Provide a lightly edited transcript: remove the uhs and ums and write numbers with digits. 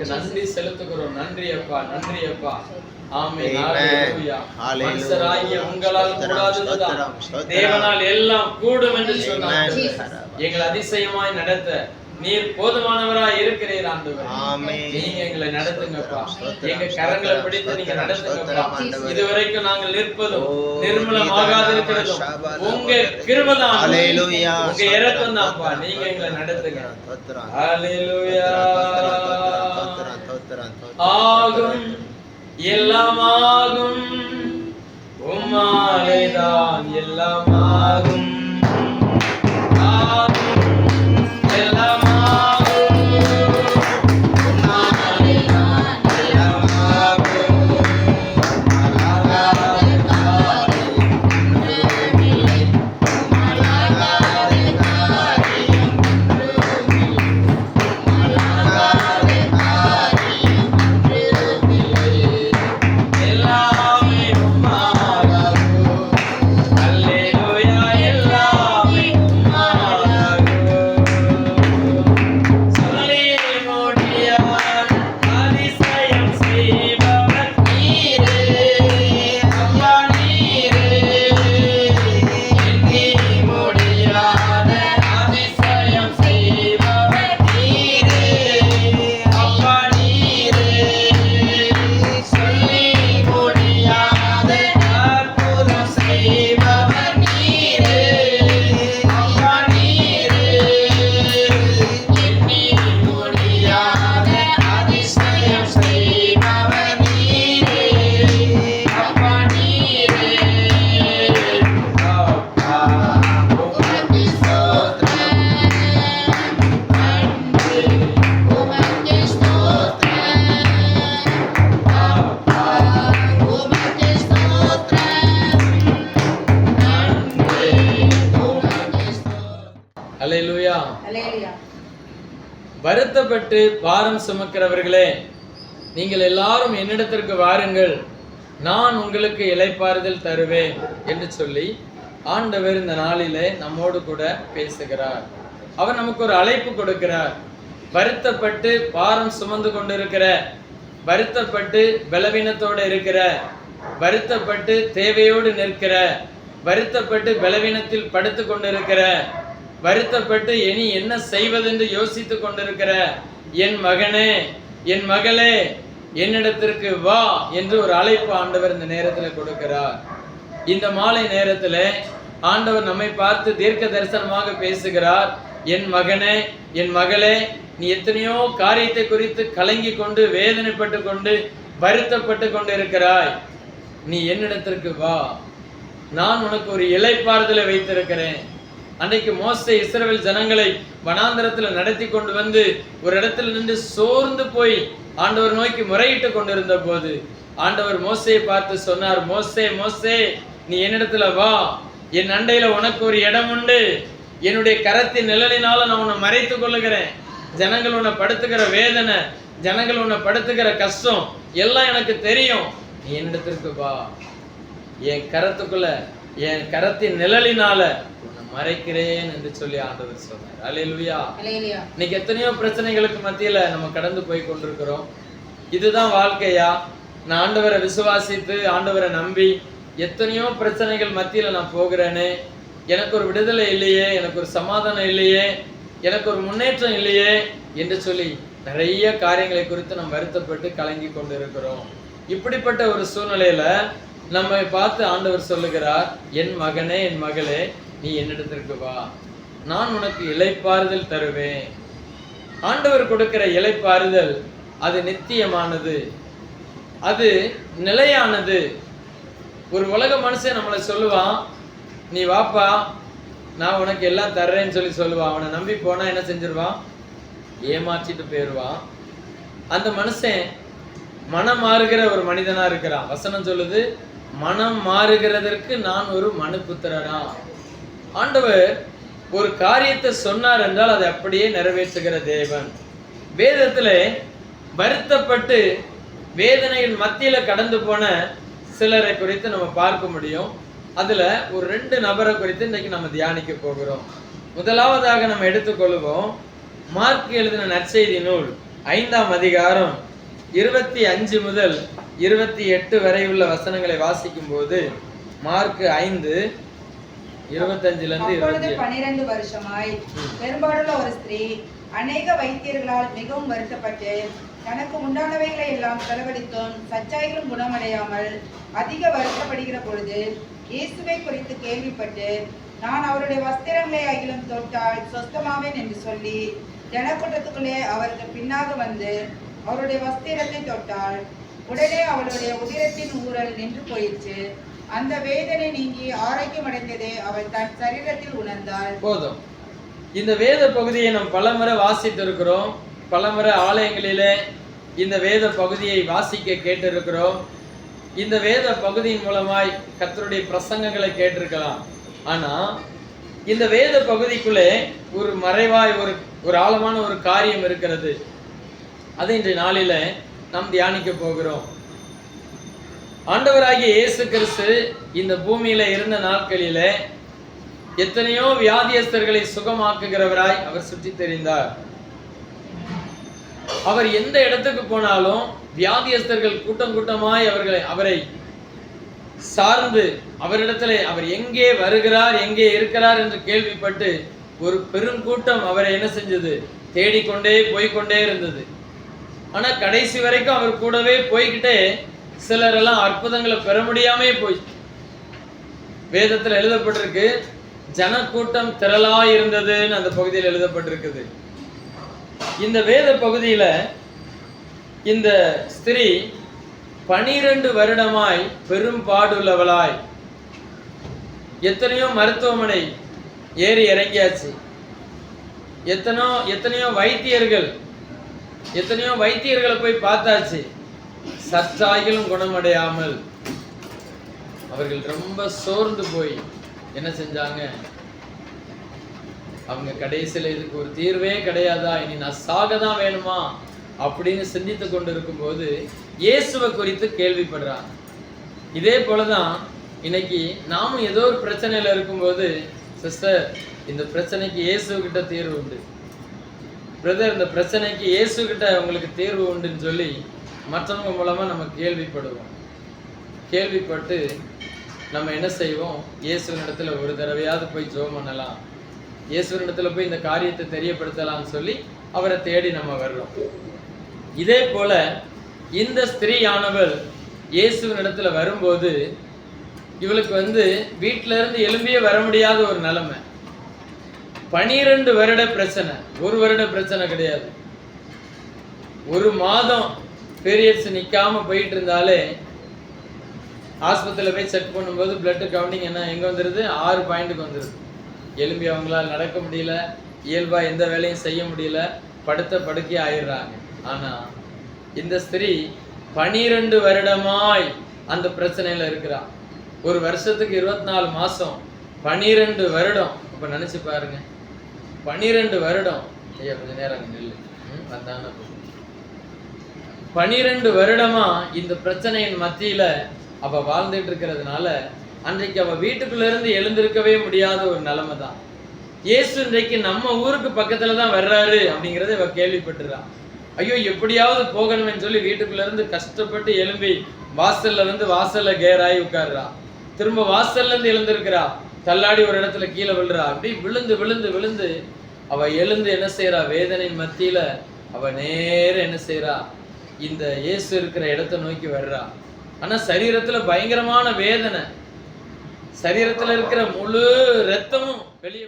உமக்கு நன்றி செலுத்துகிறோம். நன்றி அப்பா, நன்றி அப்பா. ஆமென். ஹalleluya. மனுஷராகிய உங்களால் கூடாததுதான் தேவனால் எல்லாம் கூடும் என்று சொன்னார். எங்களை அதிசயமாய் நடத்த நீர் போதுமானவராய் இருக்கிறீர் ஆண்டவரே. ஆமென். நீங்க எங்களை நடத்துங்கப்பா. எங்க கரங்களை பிடித்து நீங்க நடத்துங்கப்பா. இதுவரைக்கும் நாங்கள் நிற்பதும் நிர்மலமாகாதிருக்கிறதும் உங்க கிருபை தான். ஹalleluya. உங்க இரக்கம் தான்ப்பா. நீங்க எங்களை நடத்துங்க. ஹalleluya. ஆகும் எல்லாமாகும் உம்மாலேதான் எல்லாமாகும். ஹல்லேலூயா. வருத்தப்பட்டு பாரம் சுமக்கிறவர்களே, நீங்கள் எல்லாரும் என்னிடத்திற்கு வாருங்கள், நான் உங்களுக்கு இளைப்பாறுதல் தருவேன் என்று சொல்லி ஆண்டவர் இந்த நாளிலே நம்மோடு கூட பேசுகிறார். அவர் நமக்கு ஒரு அழைப்பு கொடுக்கிறார். வருத்தப்பட்டு பாரம் சுமந்து கொண்டிருக்கிற, வருத்தப்பட்டு பலவீனத்தோடு இருக்கிற, வருத்தப்பட்டு தேவையோடு நிற்கிற, வருத்தப்பட்டு பலவீனத்தில் படுத்து கொண்டிருக்கிற, வருத்தப்பட்டு இனி என்ன செய்வதென்று யோசித்துக் கொண்டிருக்கிற என் மகனே, என் மகளே, என்னிடத்திற்கு வா என்று ஒரு அழைப்பு ஆண்டவர் இந்த நேரத்தில் கொடுக்கிறார். இந்த மாலை நேரத்தில் ஆண்டவர் நம்மை பார்த்து தீர்க்க தரிசனமாக பேசுகிறார். என் மகனே, என் மகளே, நீ எத்தனையோ காரியத்தை குறித்து கலங்கி கொண்டு வேதனைப்பட்டு கொண்டு வருத்தப்பட்டு கொண்டு இருக்கிறாய். நீ என்னிடத்திற்கு வா, நான் உனக்கு ஒரு இளைப்பாறுதலை வைத்திருக்கிறேன். அன்றைக்கு மோசே இஸ்ரவேல் ஜனங்களை வனாந்தரத்தில் நடத்தி கொண்டு வந்து ஒரு இடத்துல நின்று சோர்ந்து போய் ஆண்டவர் நோக்கி முறையிட்டு கொண்டிருந்த போது ஆண்டவர் மோசேயை பார்த்து சொன்னார், மோசே, மோசே, நீ என்னிடத்துல வா, என் அண்டையில உனக்கு ஒரு இடம் உண்டு. என்னுடைய கரத்தின் நிழலினால நான் உன்னை மறைத்துக் கொள்ளுகிறேன். ஜனங்கள் உன்னை படுத்துகிற வேதனை, ஜனங்கள் உன்னை படுத்துகிற கஷ்டம் எல்லாம் எனக்கு தெரியும். நீ என்னிடத்திற்கு வா, என் கரத்துக்குள்ள, என் கரத்தின் நிழலினால மறைக்கிறேன் என்று சொல்லி ஆண்டவர் சொன்னார். அல்லேலூயா. இன்னைக்கு எத்தனையோ பிரச்சனைகளுக்கு மத்தியில நம்ம கடந்து போய் கொண்டிருக்கிறோம். இதுதான் வாழ்க்கையா? நான் ஆண்டவரை விசுவாசித்து ஆண்டவரை நம்பி எத்தனையோ பிரச்சனைகள் மத்தியில நான் போகிறேனே, எனக்கு ஒரு விடுதலை இல்லையே, எனக்கு ஒரு சமாதானம் இல்லையே, எனக்கு ஒரு முன்னேற்றம் இல்லையே என்று சொல்லி நிறைய காரியங்களை குறித்து நம்ம வருத்தப்பட்டு கலங்கி கொண்டு இருக்கிறோம். இப்படிப்பட்ட ஒரு சூழ்நிலையில நம்மை பார்த்து ஆண்டவர் சொல்லுகிறார், என் மகனே, என் மகளே, நீ என்னிடத்திற்கு வா, நான் உனக்கு இளைப்பாறுதல் தருவேன். ஆண்டவர் கொடுக்கிற இளைப்பாறுதல் அது நித்தியமானது, அது நிலையானது. ஒரு உலக மனுஷன் நம்மளை சொல்லுவான், நீ வாப்பா, நான் உனக்கு எல்லாம் தர்றேன்னு சொல்லி சொல்லுவான். அவனை நம்பி போனா என்ன செஞ்சிருவான்? ஏமாற்றிட்டு போயிடுவான். அந்த மனுஷன் மனம் மாறுகிற ஒரு மனிதனா இருக்கிறான். வசனம் சொல்லுது, மனம் மாறுகிறதற்கு நான் ஒரு மனுபுத்திரனா. ஆண்டவர் ஒரு காரியத்தை சொன்னார் என்றால் அதை அப்படியே நிறைவேற்றுகிற தேவன். வேதத்துல வருத்தப்பட்டு வேதனையின் மத்தியில கடந்து போன சிலரை குறித்து நம்ம பார்க்க முடியும். அதுல ஒரு 2 நபரை குறித்து இன்னைக்கு நம்ம தியானிக்க போகிறோம். முதலாவதாக நம்ம எடுத்துக்கொள்வோம், மார்க் எழுதின நற்செய்தி நூல் 5ஆம் அதிகாரம் 25 முதல் 28 வரை உள்ள வசனங்களை வாசிக்கும் போது, மார்க் 5 25 12 வருஷமாய் பெரும்பாடுள்ள ஒரு ஸ்திரீ அநேக வைத்தியர்களால் மிகவும் வருத்தப்பட்டு தனக்கு உண்டானவைகளை எல்லாம் செலவழித்தும் சச்சாயிலும் குணமடையாமல் அதிக வருத்தப்படுகிற பொழுது இயேசுவை குறித்து கேள்விப்பட்டு, நான் அவருடைய வஸ்திரங்களை அகிலும் தொட்டால் சொஸ்தமாவேன் என்று சொல்லி ஜனக்கூட்டத்துக்குள்ளே அவருக்கு பின்னாக வந்து அவருடைய வஸ்திரத்தை தொட்டாள். உடனே அவளுடைய உதிரத்தின் ஊரல் நின்று போயிற்று. அந்த வேதனை நீங்கி ஆரோக்கியம் அடைந்ததை அவள் தன் சரீரத்தில் உணர்ந்தாள். போதும். இந்த வேத பகுதியை நாம் பலமுறை வாசித்திருக்கிறோம். பலமுறை ஆலயங்களிலே இந்த வேத பகுதியை வாசிக்க கேட்டிருக்கிறோம். இந்த வேத பகுதியின் மூலமாய் கர்த்தருடைய பிரசங்கங்களை கேட்டிருக்கலாம். ஆனா இந்த வேத பகுதிக்குள்ளே ஒரு மறைவாய் ஒரு ஆழமான ஒரு காரியம் இருக்கிறது. அதை இன்றைய நாளில நாம் தியானிக்க போகிறோம். ஆண்டவராகிய இயேசு கிறிஸ்து இந்த பூமியில இருந்த நாட்களிலே எத்தனையோ வியாதியஸ்தர்களை சுகமாக்குகிறவராய் அவர் சுற்றி தெரிந்தார். அவர் எந்த இடத்துக்கு போனாலும் வியாதியஸ்தர்கள் கூட்டம் கூட்டமாய் அவரை சார்ந்து அவரிடத்துல அவர் எங்கே வருகிறார், எங்கே இருக்கிறார் என்று கேள்விப்பட்டு ஒரு பெரும் கூட்டம் அவரை என்ன செஞ்சது? தேடிக்கொண்டே போய்கொண்டே இருந்தது. ஆனா கடைசி வரைக்கும் அவர் கூடவே போய்கிட்டே சிலரெல்லாம் அற்புதங்களை பெற முடியாமே போய். வேதத்தில் எழுதப்பட்டிருக்கு, ஜனக்கூட்டம் திரளாய் இருந்ததுன்னு அந்த பகுதியில் எழுதப்பட்டிருக்குது. இந்த வேத பகுதியில இந்த ஸ்திரீ 12 வருடமாய் பெரும் பாடுள்ளவளாய், எத்தனையோ மருத்துவமனை ஏறி இறங்கியாச்சு, எத்தனையோ வைத்தியர்களை போய் பார்த்தாச்சு, சற்றாகிலும் குணமடையாமல் அவர்கள் ரொம்ப சோர்ந்து போய் என்ன செஞ்சாங்க? அவங்க கடைசியில் இதுக்கு ஒரு தீர்வே கிடையாதா, இனி நான் சாகதான் வேணுமா அப்படின்னு சிந்தித்து கொண்டு இருக்கும் போது இயேசுவை குறித்து கேள்விப்படுறாங்க. இதே போலதான் இன்னைக்கு நாமும் ஏதோ ஒரு பிரச்சனையில இருக்கும்போது, சிஸ்டர் இந்த பிரச்சனைக்கு இயேசு கிட்ட தீர்வு உண்டு, பிரதர் இந்த பிரச்சனைக்கு இயேசு கிட்ட உங்களுக்கு தீர்வு உண்டுன்னு சொல்லி மற்றவங்க மூலமா நம்ம கேள்விப்படுவோம். கேள்விப்பட்டு நம்ம என்ன செய்வோம்? இயேசுவின் இடத்துல ஒரு தடவையாவது போய் ஜெபம் பண்ணலாம், இயேசுவின் இடத்துல போய் இந்த காரியத்தை தெரியப்படுத்தலாம்னு சொல்லி அவரை தேடி நம்ம வர்றோம். இதே போல இந்த ஸ்திரீயானவள் இயேசுவின் இடத்துல வரும்போது இவளுக்கு வீட்டில இருந்து எழும்பியே வர முடியாத ஒரு நிலைமை. 12 வருட பிரச்சனை, ஒரு வருட பிரச்சனை கிடையாது. ஒரு மாதம் பீரியட்ஸ் நிக்காம போயிட்டு இருந்தாலே ஆஸ்பத்திரியில் போய் செக் பண்ணும்போது பிளட் கவுண்டிங் எங்க வந்துருது? 6 பாயிண்ட்டுக்கு வந்துருது. எலும்பி அவங்களால நடக்க முடியல, இயல்பா எந்த வேலையும் செய்ய முடியல, படுத்த படுக்கை ஆயிடுறாங்க. ஆனா இந்த ஸ்திரீ 12 வருடமாய் அந்த பிரச்சனையில இருக்கிறா. ஒரு வருஷத்துக்கு 24 மாசம், 12 வருடம். அப்ப நினைச்சு பாருங்க, 12 வருடம். ஐயா கொஞ்ச நேரம் நெல்லு வந்தாங்க. 12 வருடமா இந்த பிரச்சனையின் மத்தியில அவ வாழ்ந்துட்டு இருக்கிறதுனால அன்றைக்கு அவ வீட்டுக்குள்ள இருந்து எழுந்திருக்கவே முடியாத ஒரு நிலைமை தான். இயேசு இன்றைக்கு நம்ம ஊருக்கு பக்கத்துல தான் வர்றாரு அப்படிங்கறத இவ கேள்விப்பட்டுறான். ஐயோ எப்படியாவது போகணும்னு சொல்லி வீட்டுக்குள்ள இருந்து கஷ்டப்பட்டு எழும்பி வாசல்ல கேராயி உட்கார்றா. திரும்ப வாசல்ல இருந்து எழுந்திருக்கிறா, தள்ளாடி ஒரு இடத்துல கீழே விழுறா. அப்படி விழுந்து விழுந்து விழுந்து அவ எழுந்து என்ன செய்யறா? வேதனையின் மத்தியில அவ நேர என்ன செய்யறா? இந்த இயேசு இருக்கிற இடத்தை நோக்கி வர்றா. ஆனா சரீரத்துல பயங்கரமான வேதனை, சரீரத்துல இருக்கிற முழு ரத்தமும் வெளியே